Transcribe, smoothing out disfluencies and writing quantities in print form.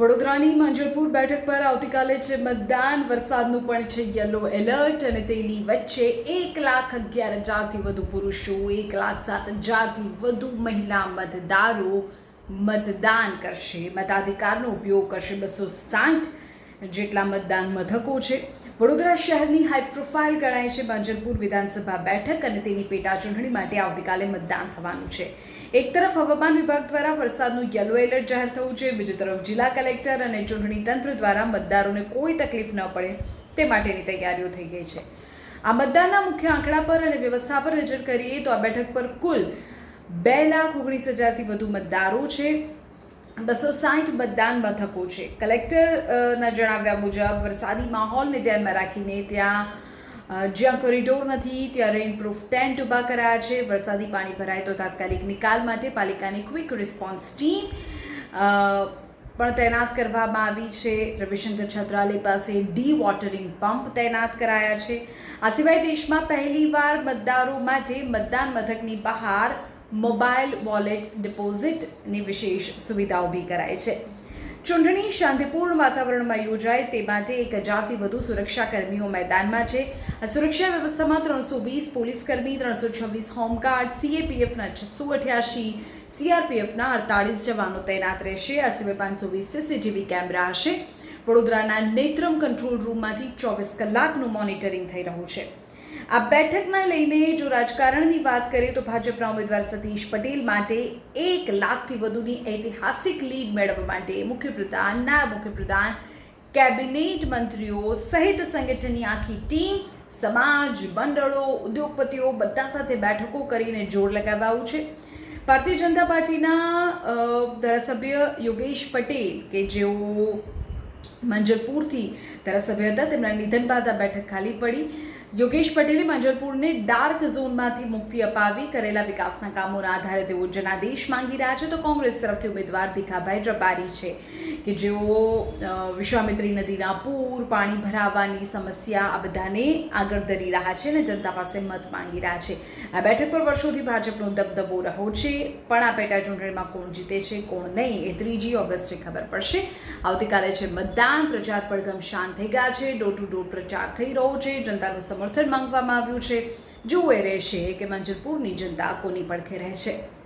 વડોદરાની માંજલપુર બેઠક પર આવતીકાલે છે મતદાન. વરસાદનું પણ છે યલો એલર્ટ અને તેની વચ્ચે 1,11,000થી વધુ પુરુષો, 1,07,000થી વધુ મહિલા મતદારો મતદાન કરશે. મતાધિકારનો ઉપયોગ કરશે. 260 જેટલા મતદાન મથકો છે. વડોદરા શહેરની હાઈ પ્રોફાઇલ ગણાય છે માંજલપુર વિધાનસભા બેઠક અને તેની પેટા ચૂંટણી માટે આવતીકાલે મતદાન થવાનું છે. એક તરફ હવામાન વિભાગ દ્વારા વરસાદનું યલો એલર્ટ જાહેર થયું છે, બીજી તરફ જિલ્લા કલેક્ટર અને ચૂંટણી તંત્ર દ્વારા મતદારોને કોઈ તકલીફ ન પડે તે માટેની તૈયારીઓ થઈ ગઈ છે. આ મતદાનના મુખ્ય આંકડા પર અને વ્યવસ્થા પર નજર કરીએ તો આ બેઠક પર કુલ 2,19,000થી વધુ મતદારો છે. 260 મતદાન મથકો છે. કલેક્ટરના જણાવ્યા મુજબ વરસાદી માહોલને ધ્યાનમાં રાખીને જ્યાં કોરિડોર નથી ત્યાં રેઇનપ્રૂફ ટેન્ટ ઊભા કરાયા છે. વરસાદી પાણી ભરાય તો તાત્કાલિક નિકાલ માટે પાલિકાની ક્વિક રિસ્પોન્સ ટીમ પણ તૈનાત કરવામાં આવી છે. રવિશંકર છાત્રાલય પાસે ડી વોટરિંગ પંપ તૈનાત કરાયા છે. આ સિવાય દેશમાં પહેલીવાર મતદારો માટે મતદાન મથકની બહાર મોબાઈલ વોલેટ ડિપોઝિટની વિશેષ સુવિધા ઊભી કરાઈ છે. ચૂંટણી શાંતિપૂર્ણ વાતાવરણમાં યોજાય તે માટે 1,000થી વધુ સુરક્ષાકર્મીઓ મેદાનમાં છે. આ સુરક્ષા વ્યવસ્થામાં 320 પોલીસકર્મી, 326 હોમગાર્ડ, સીએપીએફના 688, સીઆરપીએફના 48 જવાનો તૈનાત રહેશે. આ સિવાય 520 સીસીટીવી કેમેરા હશે. વડોદરાના નેત્રમ કંટ્રોલ રૂમમાંથી 24 કલાકનું મોનિટરિંગ થઈ રહ્યું છે. આ બેઠકને લઈને જો રાજકારણની વાત કરીએ તો ભાજપના ઉમેદવાર સતીશ પટેલ માટે 1 લાખથી વધુની ઐતિહાસિક લીડ મેળવવા માટે મુખ્યપ્રધાન, નાયબ મુખ્યપ્રધાન, કેબિનેટ મંત્રીઓ સહિત સંગઠનની આખી ટીમ, સમાજ મંડળો, ઉદ્યોગપતિઓ બધા સાથે બેઠકો કરીને જોર લગાવ્યું છે. ભારતીય જનતા પાર્ટીના ધારાસભ્ય યોગેશ પટેલ કે જેઓ માંજલપુરથી ધારાસભ્ય હતા, તેમના નિધન બાદ આ બેઠક ખાલી પડી. યોગેશ પટેલે માંજલપુરને ડાર્ક ઝોનમાંથી મુક્તિ અપાવી કરેલા વિકાસના કામોના આધારે તેઓ જનાદેશ માંગી રહ્યા છે. તો કોંગ્રેસ તરફથી ઉમેદવાર ભીખાભાઈ રબારી છે કે જેઓ વિશ્વામિત્રી નદીના પૂર, પાણી ભરાવાની સમસ્યા આ બધાને આગળ ધરી રહ્યા છે અને જનતા પાસે મત માંગી રહ્યા છે. આ બેઠક પર વર્ષોથી ભાજપનો દબદબો રહ્યો છે, પણ આ પેટા ચૂંટણીમાં કોણ જીતે છે કોણ નહીં એ 3 ઓગસ્ટે ખબર પડશે. આવતીકાલે છે મતદાન. પ્રચાર પડઘમ શાંત થઈ ગયા છે. ડોર ટુ ડોર પ્રચાર થઈ રહ્યો છે. જનતાનું સમર્થન માંગવામાં આવ્યું છે. જોવું એ રહેશે કે માંજલપુરની જનતા કોની પડખે રહેશે.